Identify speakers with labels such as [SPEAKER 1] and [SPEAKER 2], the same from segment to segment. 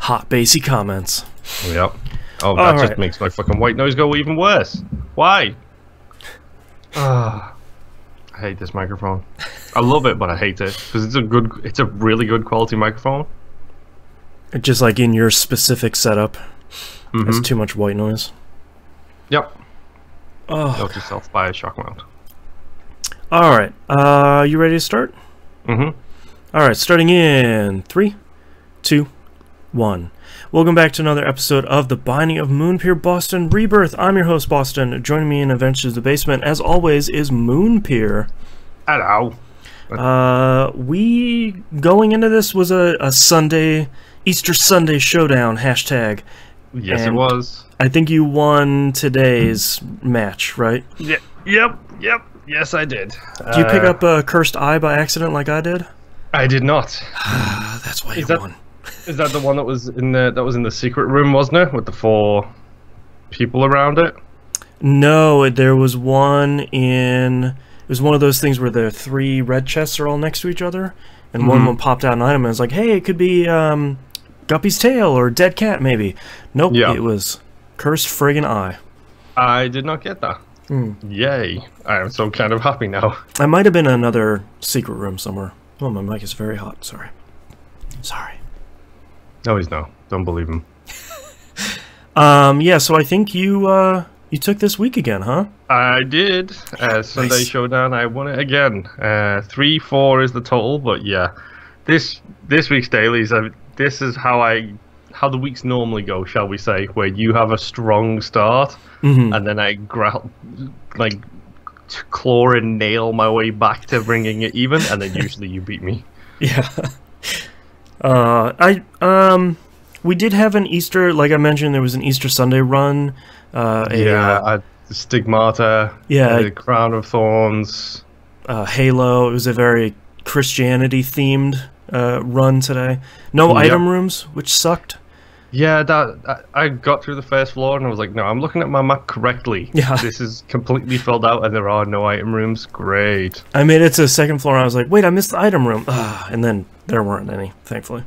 [SPEAKER 1] Hot bassy comments.
[SPEAKER 2] Yep. Oh, that just makes my fucking white noise go even worse. Why? I hate this microphone. I love it, but I hate it because it's a really good quality microphone.
[SPEAKER 1] Just like in your specific setup, there's too much white noise.
[SPEAKER 2] Yep.
[SPEAKER 1] Oh.
[SPEAKER 2] Help yourself by a shock mount.
[SPEAKER 1] All right. You ready to start? All right. Starting in 3, 2, 1. Welcome back to another episode of The Binding of Moonpir Boston Rebirth. I'm your host, Boston. Joining me in Adventures of the Basement, as always, is Moonpir.
[SPEAKER 2] Hello.
[SPEAKER 1] We, going into this, was a Sunday, Easter Sunday showdown, hashtag.
[SPEAKER 2] Yes, it was.
[SPEAKER 1] I think you won today's match, right?
[SPEAKER 2] Yep. Yes, I did.
[SPEAKER 1] Did you pick up a Cursed Eye by accident like I did?
[SPEAKER 2] I did not.
[SPEAKER 1] That's why you won.
[SPEAKER 2] Is that the one that was in the secret room, wasn't it, with the 4 people around it?
[SPEAKER 1] No, there was one in. It was one of those things where the 3 red chests are all next to each other, and one popped out an item, and it was like, hey, it could be Guppy's tail or dead cat, maybe. Nope, it was Cursed friggin' Eye. I
[SPEAKER 2] did not get that. Yay! I am so kind of happy now.
[SPEAKER 1] I might have been in another secret room somewhere. Oh, my mic is very hot. Sorry.
[SPEAKER 2] No, he's no. Don't believe him.
[SPEAKER 1] Yeah, so I think you took this week again, huh? I did.
[SPEAKER 2] Sunday Showdown, I won it again. 3-4 is the total, but yeah. This week's dailies, this is how the weeks normally go, shall we say, where you have a strong start, and then I claw and nail my way back to bringing it even, and then usually you beat me. Yeah.
[SPEAKER 1] We did have an Easter, like I mentioned, there was an Easter Sunday run.
[SPEAKER 2] Stigmata.
[SPEAKER 1] Yeah.
[SPEAKER 2] The Crown of Thorns.
[SPEAKER 1] Halo. It was a very Christianity-themed run today. No item rooms, which sucked.
[SPEAKER 2] Yeah, I got through the first floor and I was like, no, I'm looking at my map correctly. Yeah. This is completely filled out and there are no item rooms. Great.
[SPEAKER 1] I made it to the second floor and I was like, wait, I missed the item room. And then there weren't any, thankfully.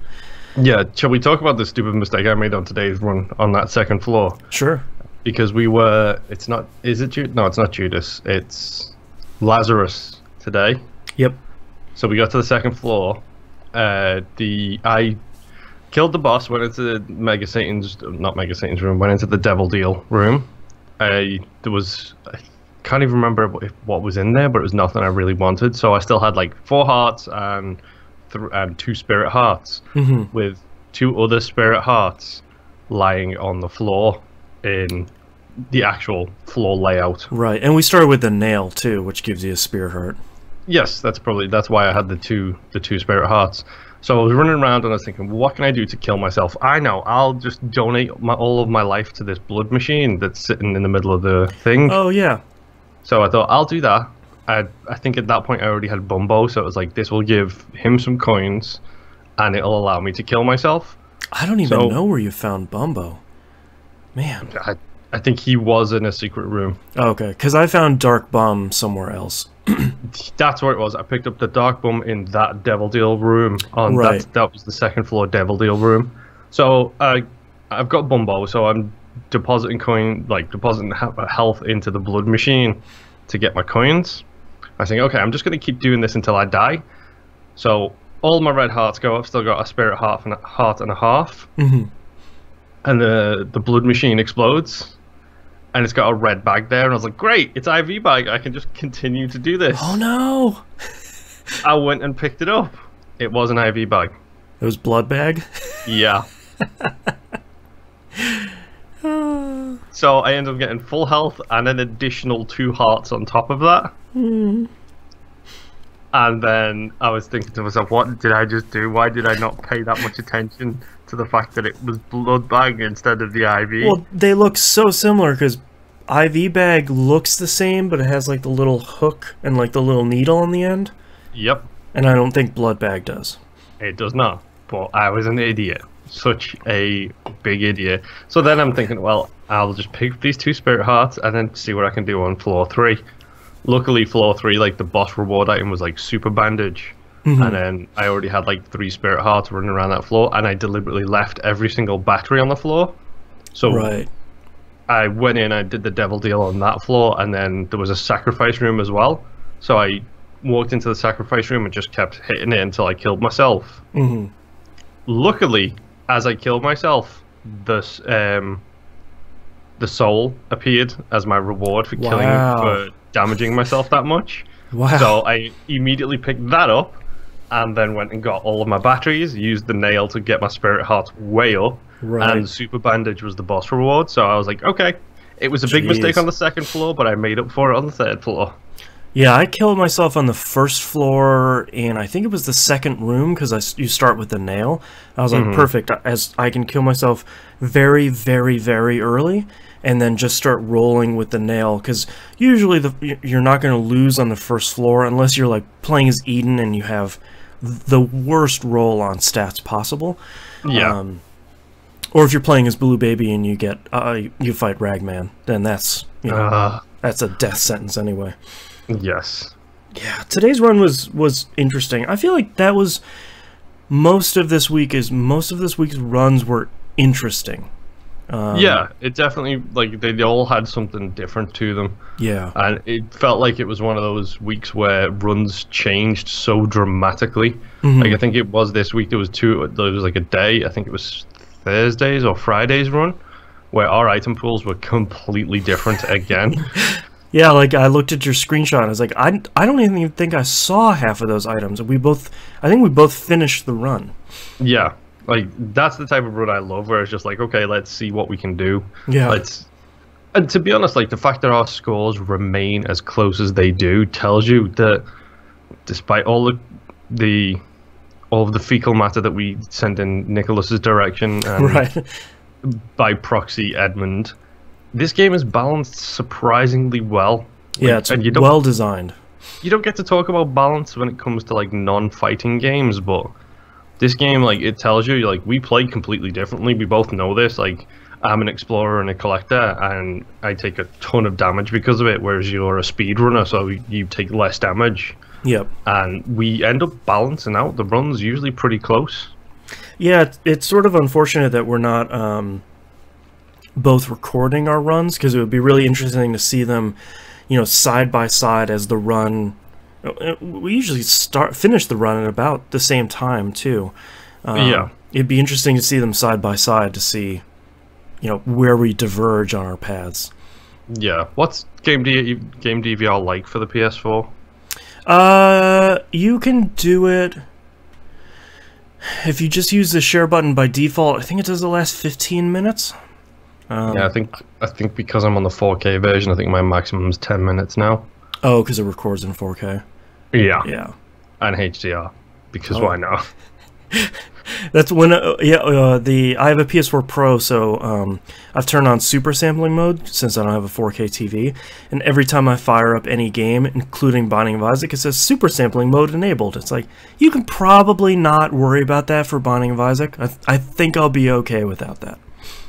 [SPEAKER 2] Yeah, shall we talk about the stupid mistake I made on today's run on that second floor?
[SPEAKER 1] Sure.
[SPEAKER 2] Because it's not Judas, it's Lazarus today.
[SPEAKER 1] Yep.
[SPEAKER 2] So we got to the second floor. I killed the boss, went into Mega Satan's room, went into the Devil Deal room. I can't even remember what was in there, but it was nothing I really wanted. So I still had like 4 hearts and 2 spirit hearts, with 2 other spirit hearts lying on the floor in the actual floor layout.
[SPEAKER 1] Right, and we started with the nail too, which gives you a spirit heart.
[SPEAKER 2] Yes, that's why I had the two spirit hearts. So I was running around and I was thinking, what can I do to kill myself? I know, I'll just donate all of my life to this blood machine that's sitting in the middle of the thing.
[SPEAKER 1] Oh, yeah.
[SPEAKER 2] So I thought, I'll do that. I think at that point I already had Bumbo, so it was like, this will give him some coins, and it'll allow me to kill myself.
[SPEAKER 1] I don't even know where you found Bumbo. Man.
[SPEAKER 2] I think he was in a secret room.
[SPEAKER 1] Oh, okay, because I found Dark Bum somewhere else.
[SPEAKER 2] That's where it was. I picked up the Dark Bum in that Devil Deal room. That was the second floor Devil Deal room. So I've got Bumbo, so I'm depositing health into the blood machine to get my coins. I think, okay, I'm just going to keep doing this until I die. So all my red hearts go. I've still got a spirit heart and a half. And the blood machine explodes. And it's got a red bag there, and I was like, great, it's IV bag, I can just continue to do this.
[SPEAKER 1] Oh no!
[SPEAKER 2] I went and picked it up. It was an IV bag.
[SPEAKER 1] It was blood bag?
[SPEAKER 2] Yeah. So I ended up getting full health and an additional 2 hearts on top of that. And then I was thinking to myself, what did I just do? Why did I not pay that much attention to the fact that it was blood bag instead of the IV?
[SPEAKER 1] Well, they look so similar because IV bag looks the same, but it has like the little hook and like the little needle on the end.
[SPEAKER 2] Yep.
[SPEAKER 1] And I don't think blood bag does.
[SPEAKER 2] It does not. But I was an idiot. Such a big idiot. So then I'm thinking, well, I'll just pick up these 2 spirit hearts and then see what I can do on floor 3. Luckily, floor 3, like the boss reward item was like super bandage. and then I already had like 3 spirit hearts running around that floor, and I deliberately left every single battery on the floor. So I went in, I did the devil deal on that floor, and then there was a sacrifice room as well. So I walked into the sacrifice room and just kept hitting it until I killed myself. Luckily, as I killed myself, the soul appeared as my reward for for damaging myself that much. So I immediately picked that up and then went and got all of my batteries, used the nail to get my spirit hearts way up, and super bandage was the boss reward. So I was like, okay, it was a big mistake on the 2nd floor, but I made up for it on the 3rd floor.
[SPEAKER 1] Yeah, I killed myself on the 1st floor, and I think it was the 2nd room, because you start with the nail. I was like, perfect, as I can kill myself very, very, very early, and then just start rolling with the nail, because usually you're not going to lose on the 1st floor unless you're like playing as Eden and you have the worst roll on stats possible.
[SPEAKER 2] Yeah.
[SPEAKER 1] Or if you're playing as Blue Baby and you get you fight Ragman, then that's that's a death sentence anyway.
[SPEAKER 2] Yes.
[SPEAKER 1] Yeah, today's run was interesting. I feel like that was most of this week's runs were interesting.
[SPEAKER 2] Yeah, it definitely, like, they all had something different to them.
[SPEAKER 1] Yeah.
[SPEAKER 2] And it felt like it was one of those weeks where runs changed so dramatically. Like, I think it was this week, there was like a day, I think it was Thursday's or Friday's run, where our item pools were completely different again.
[SPEAKER 1] Yeah, like, I looked at your screenshot, I was like, I don't even think I saw half of those items. I think we both finished the run. Yeah.
[SPEAKER 2] Like, that's the type of run I love, where it's just like, okay, let's see what we can do.
[SPEAKER 1] Yeah.
[SPEAKER 2] And to be honest, like, the fact that our scores remain as close as they do tells you that despite all of the fecal matter that we send in Nicholas's direction, and by proxy Edmund, this game is balanced surprisingly well.
[SPEAKER 1] Yeah, it's well designed.
[SPEAKER 2] You don't get to talk about balance when it comes to, like, non-fighting games, but this game, like, it tells you, like, we play completely differently. We both know this. Like, I'm an explorer and a collector, and I take a ton of damage because of it, whereas you're a speedrunner, so you take less damage.
[SPEAKER 1] Yep.
[SPEAKER 2] And we end up balancing out. The run's usually pretty close.
[SPEAKER 1] Yeah, it's sort of unfortunate that we're not both recording our runs, because it would be really interesting to see them, you know, side by side as the run. We usually finish the run at about the same time too.
[SPEAKER 2] Yeah,
[SPEAKER 1] it'd be interesting to see them side by side to see, you know, where we diverge on our paths.
[SPEAKER 2] Yeah. What's game DVR like for the PS4?
[SPEAKER 1] You can do it if you just use the share button by default. I think it does the last 15 minutes.
[SPEAKER 2] Yeah, I think because I'm on the 4K version, I think my maximum is 10 minutes now.
[SPEAKER 1] Oh, because it records in 4K.
[SPEAKER 2] Yeah.
[SPEAKER 1] Yeah.
[SPEAKER 2] And HDR, because why not?
[SPEAKER 1] That's when I have a PS4 Pro, so I've turned on super sampling mode since I don't have a 4K TV, and every time I fire up any game, including Binding of Isaac, it says super sampling mode enabled. It's like, you can probably not worry about that for Binding of Isaac. I think I'll be okay without that.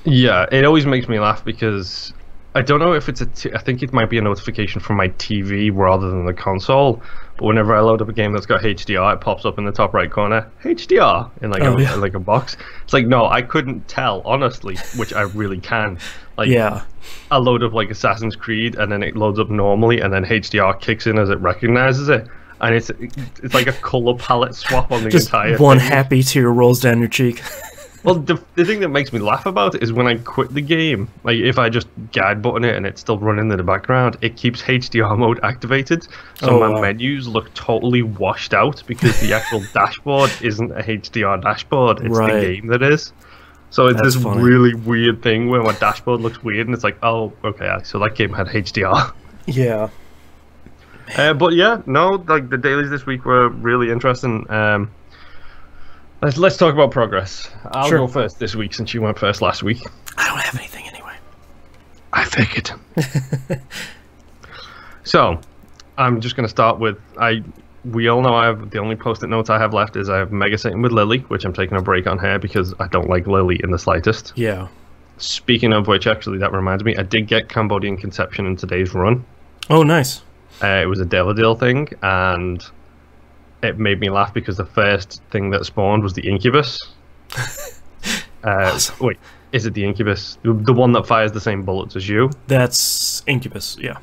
[SPEAKER 2] Yeah, it always makes me laugh because I don't know if it's I think it might be a notification from my TV rather than the console. But whenever I load up a game that's got HDR, it pops up in the top right corner, HDR, in like like a box. It's like, no, I couldn't tell, honestly, which I really can. Like,
[SPEAKER 1] yeah,
[SPEAKER 2] I load up like Assassin's Creed, and then it loads up normally, and then HDR kicks in as it recognizes it, and it's like a color palette swap on the
[SPEAKER 1] just
[SPEAKER 2] entire
[SPEAKER 1] one
[SPEAKER 2] thing.
[SPEAKER 1] happy tear rolls down your cheek.
[SPEAKER 2] Well, the thing that makes me laugh about it is when I quit the game, like if I just guide button it and it's still running in the background, it keeps HDR mode activated. So my menus look totally washed out because the actual dashboard isn't a HDR dashboard. It's the game that is. So it's this really weird thing where my dashboard looks weird and it's like, oh, okay, so that game had HDR.
[SPEAKER 1] Yeah.
[SPEAKER 2] But yeah, no, like the dailies this week were really interesting. Let's talk about progress. I'll go first this week since you went first last week.
[SPEAKER 1] I don't have anything anyway.
[SPEAKER 2] I figured. So, I'm just going to start with, we all know I have, the only post-it notes I have left is I have Mega Satan with Lily, which I'm taking a break on here because I don't like Lily in the slightest.
[SPEAKER 1] Yeah.
[SPEAKER 2] Speaking of which, actually, that reminds me, I did get Cambodian Conception in today's run.
[SPEAKER 1] Oh, nice.
[SPEAKER 2] It was a Devil Deal thing, and it made me laugh because the first thing that spawned was the incubus.
[SPEAKER 1] Awesome.
[SPEAKER 2] Wait, is it the incubus? The one that fires the same bullets as you?
[SPEAKER 1] That's incubus, yeah.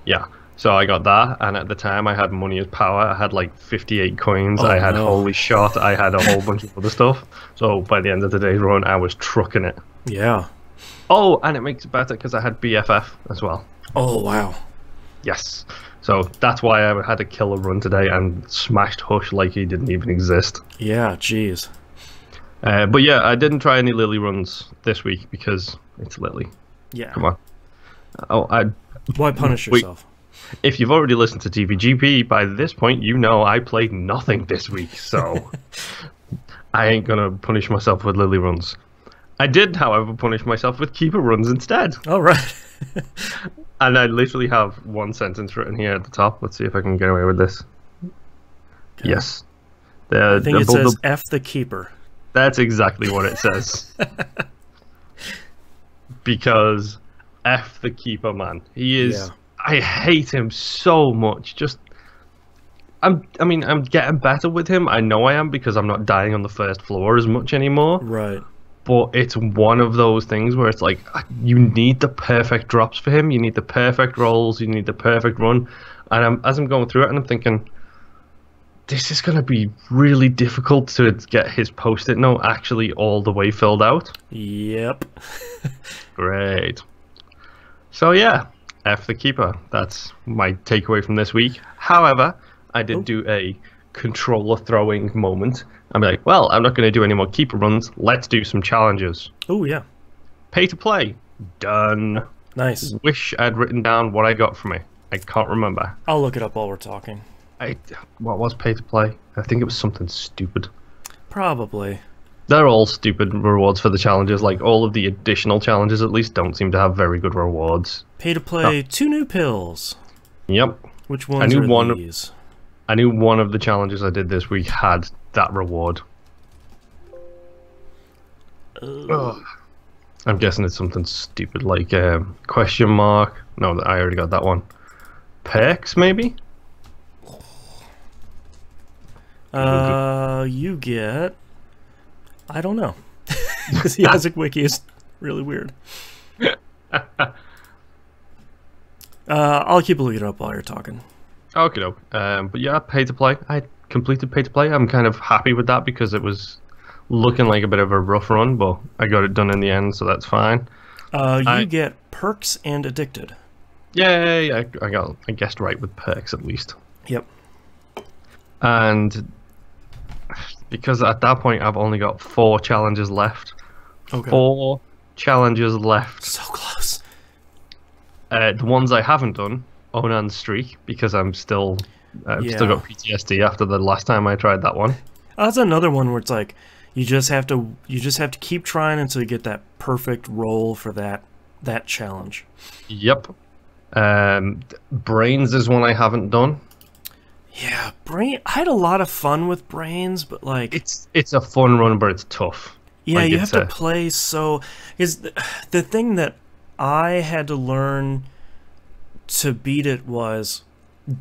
[SPEAKER 2] Yeah. So I got that, and at the time I had money as power. I had like 58 coins.
[SPEAKER 1] Oh,
[SPEAKER 2] I had
[SPEAKER 1] no.
[SPEAKER 2] holy shot. I had a whole bunch of other stuff. So by the end of today's run, I was trucking it.
[SPEAKER 1] Yeah.
[SPEAKER 2] Oh, and it makes it better because I had BFF as well.
[SPEAKER 1] Oh, wow.
[SPEAKER 2] Yes. So that's why I had to kill a run today and smashed Hush like he didn't even exist.
[SPEAKER 1] Yeah, jeez.
[SPEAKER 2] But yeah, I didn't try any Lily runs this week because it's Lily.
[SPEAKER 1] Yeah.
[SPEAKER 2] Come on. Oh,
[SPEAKER 1] Why punish yourself?
[SPEAKER 2] If you've already listened to TVGP, by this point, you know I played nothing this week, so I ain't gonna punish myself with Lily runs. I did, however, punish myself with Keeper runs instead.
[SPEAKER 1] Oh, right.
[SPEAKER 2] And I literally have one sentence written here at the top. Let's see if I can get away with this. Okay. Yes.
[SPEAKER 1] I think it says F the Keeper.
[SPEAKER 2] That's exactly what it says. Because F the Keeper, man. He is... Yeah. I hate him so much. I mean, I'm getting better with him. I know I am because I'm not dying on the first floor as much anymore.
[SPEAKER 1] Right.
[SPEAKER 2] But it's one of those things where it's like, you need the perfect drops for him. You need the perfect rolls. You need the perfect run. And as I'm going through it, and I'm thinking, this is going to be really difficult to get his post-it note actually all the way filled out.
[SPEAKER 1] Yep.
[SPEAKER 2] Great. So yeah. F the Keeper. That's my takeaway from this week. However, I did do a controller throwing moment. I'm like, well, I'm not going to do any more Keeper runs. Let's do some challenges.
[SPEAKER 1] Oh, yeah.
[SPEAKER 2] Pay to play. Done.
[SPEAKER 1] Nice.
[SPEAKER 2] Wish I'd written down what I got for me. I can't remember.
[SPEAKER 1] I'll look it up while we're talking.
[SPEAKER 2] What was pay to play? I think it was something stupid.
[SPEAKER 1] Probably.
[SPEAKER 2] They're all stupid rewards for the challenges. Like, all of the additional challenges, at least, don't seem to have very good rewards.
[SPEAKER 1] Pay to play 2 new pills.
[SPEAKER 2] Yep.
[SPEAKER 1] Which ones are these?
[SPEAKER 2] I knew one of the challenges I did this week had that reward. I'm guessing it's something stupid like question mark. No, I already got that one. Perks, maybe?
[SPEAKER 1] You get... I don't know. Because the Isaac Wiki is really weird. I'll keep looking it up while you're talking.
[SPEAKER 2] Okay, but yeah, pay to play. I completed pay to play. I'm kind of happy with that because it was looking like a bit of a rough run, but I got it done in the end, so that's fine.
[SPEAKER 1] You get perks and addicted.
[SPEAKER 2] Yay! I guessed right with perks at least.
[SPEAKER 1] Yep.
[SPEAKER 2] And because at that point I've only got 4 challenges left.
[SPEAKER 1] Okay.
[SPEAKER 2] 4 challenges left.
[SPEAKER 1] So close.
[SPEAKER 2] The ones I haven't done, Onan's Streak, because I've still got PTSD after the last time I tried that one.
[SPEAKER 1] That's another one where it's like you just have to keep trying until you get that perfect roll for that challenge.
[SPEAKER 2] Yep. Brains is one I haven't done.
[SPEAKER 1] Yeah, I had a lot of fun with Brains, but like
[SPEAKER 2] it's a fun run, but it's tough.
[SPEAKER 1] Yeah, like you have to play so. Is the thing that I had to learn to beat it was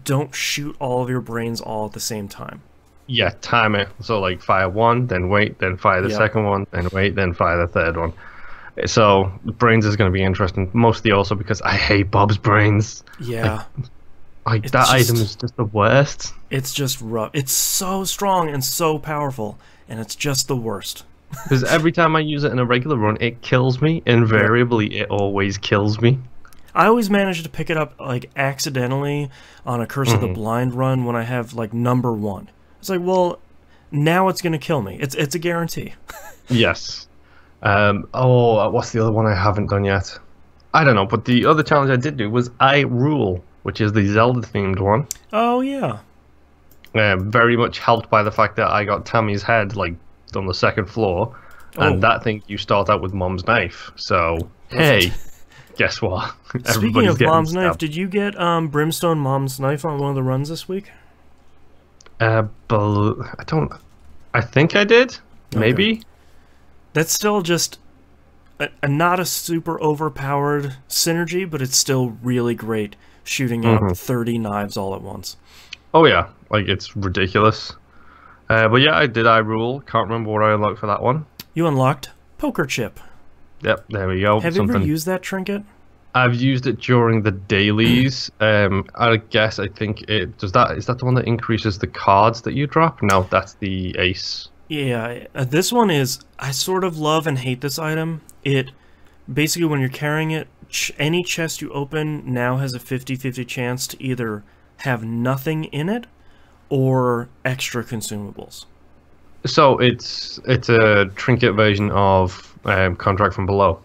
[SPEAKER 1] don't shoot all of your brains all at the same time.
[SPEAKER 2] Yeah, time it. So like fire one, then wait, then fire the second one, then wait, then fire the third one. So brains is going to be interesting, mostly also because I hate Bob's brains.
[SPEAKER 1] Yeah.
[SPEAKER 2] Like that item is just the worst.
[SPEAKER 1] It's just rough. It's so strong and so powerful, and it's just the worst.
[SPEAKER 2] Because every time I use it in a regular run, it kills me. Invariably, it always kills me.
[SPEAKER 1] I always manage to pick it up like accidentally on a Curse of the Blind run when I have like number 1. It's like, well, now it's going to kill me. It's a guarantee.
[SPEAKER 2] Yes. What's the other one I haven't done yet? I don't know, but the other challenge I did do was I Rule, which is the Zelda-themed one.
[SPEAKER 1] Oh, yeah.
[SPEAKER 2] Very much helped by the fact that I got Tammy's head, like, on the 2nd floor, and that thing you start out with Mom's knife. So, hey, guess what?
[SPEAKER 1] Speaking of Mom's knife, did you get Brimstone Mom's knife on one of the runs this week?
[SPEAKER 2] I think I did. Maybe.
[SPEAKER 1] Okay. That's still just not a super overpowered synergy, but it's still really great shooting out 30 knives all at once.
[SPEAKER 2] Oh yeah, like it's ridiculous. But yeah, I rule. Can't remember what I unlocked for that one.
[SPEAKER 1] You unlocked Poker Chip.
[SPEAKER 2] Yep, there we go.
[SPEAKER 1] Have you ever used that trinket?
[SPEAKER 2] I've used it during the dailies. I guess I think it does that. Is that the one that increases the cards that you drop? No, that's the ace.
[SPEAKER 1] Yeah, this one is. I sort of love and hate this item. It basically, when you're carrying it, any chest you open now has a 50-50 chance to either have nothing in it or extra consumables.
[SPEAKER 2] So it's a trinket version of Contract from Below.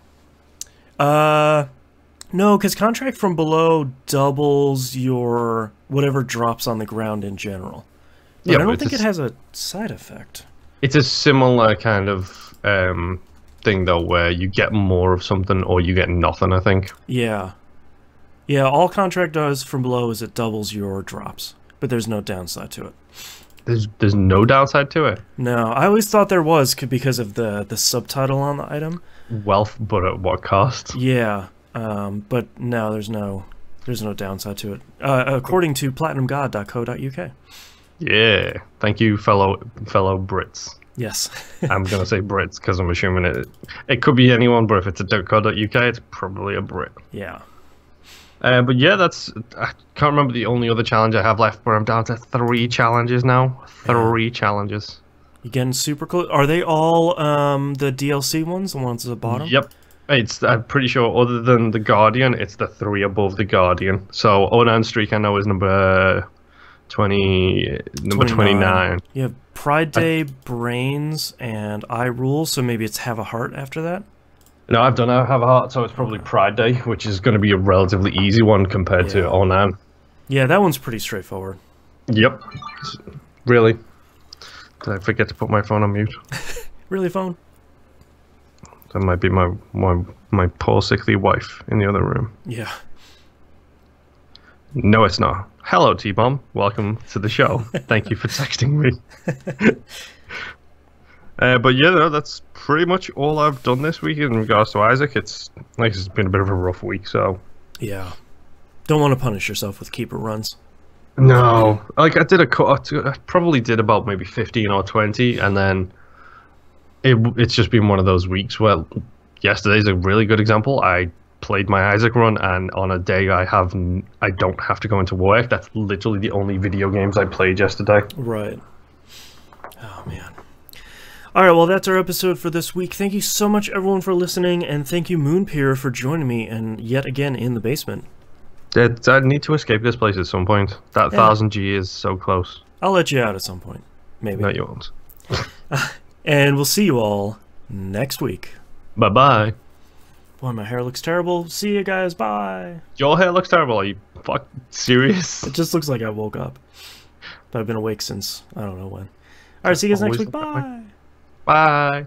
[SPEAKER 1] No, because Contract from Below doubles your whatever drops on the ground in general. But yeah, I don't think it has a side effect. It's
[SPEAKER 2] a similar kind of thing, though, where you get more of something or you get nothing, I think.
[SPEAKER 1] Yeah. Yeah, all Contract does from Below is it doubles your drops, but there's no downside to it.
[SPEAKER 2] There's no downside to it?
[SPEAKER 1] No, I always thought there was because of the subtitle on the item.
[SPEAKER 2] Wealth, but at what cost?
[SPEAKER 1] Yeah. But no, there's no downside to it. According to platinumgod.co.uk.
[SPEAKER 2] Yeah, thank you, fellow Brits.
[SPEAKER 1] Yes.
[SPEAKER 2] I'm gonna say Brits because I'm assuming it could be anyone, but if it's a .co.uk, it's probably a Brit.
[SPEAKER 1] Yeah.
[SPEAKER 2] But yeah, I can't remember the only other challenge I have left, but I'm down to 3 challenges now. 3 challenges.
[SPEAKER 1] You getting super close? Are they all the DLC ones, the ones at the bottom?
[SPEAKER 2] Yep. I'm pretty sure, other than the Guardian, it's the 3 above the Guardian. So 09 Streak I know is number 29.
[SPEAKER 1] You have Pride Day, Brains, and I Rule, so maybe it's Have a Heart after that?
[SPEAKER 2] No, I've done Have a Heart, so it's probably Pride Day, which is going to be a relatively easy one compared to 09.
[SPEAKER 1] Yeah, that one's pretty straightforward.
[SPEAKER 2] Yep. Really? Did I forget to put my phone on mute?
[SPEAKER 1] Really, phone?
[SPEAKER 2] That might be my poor sickly wife in the other room.
[SPEAKER 1] Yeah.
[SPEAKER 2] No, it's not. Hello, T-Bomb. Welcome to the show. Thank you for texting me. But yeah, no, that's pretty much all I've done this week in regards to Isaac. It's been a bit of a rough week, so... Yeah.
[SPEAKER 1] Don't want to punish yourself with keeper runs.
[SPEAKER 2] No. I probably did about maybe 15 or 20, and then... It's just been one of those weeks where yesterday's a really good example. I played my Isaac run, and on a day I don't have to go into work. That's literally the only video games I played yesterday.
[SPEAKER 1] Right. Oh, man. Alright, well, that's our episode for this week. Thank you so much, everyone, for listening, and thank you, Moonpir, for joining me, and yet again in the basement.
[SPEAKER 2] I need to escape this place at some point. That 1000G is so close.
[SPEAKER 1] I'll let you out at some point. Maybe.
[SPEAKER 2] No, you won't.
[SPEAKER 1] And we'll see you all next week.
[SPEAKER 2] Bye-bye.
[SPEAKER 1] Boy, my hair looks terrible. See you guys. Bye.
[SPEAKER 2] Your hair looks terrible. Are you serious?
[SPEAKER 1] It just looks like I woke up. But I've been awake since I don't know when. Alright, see you guys next week. Bye.
[SPEAKER 2] Bye.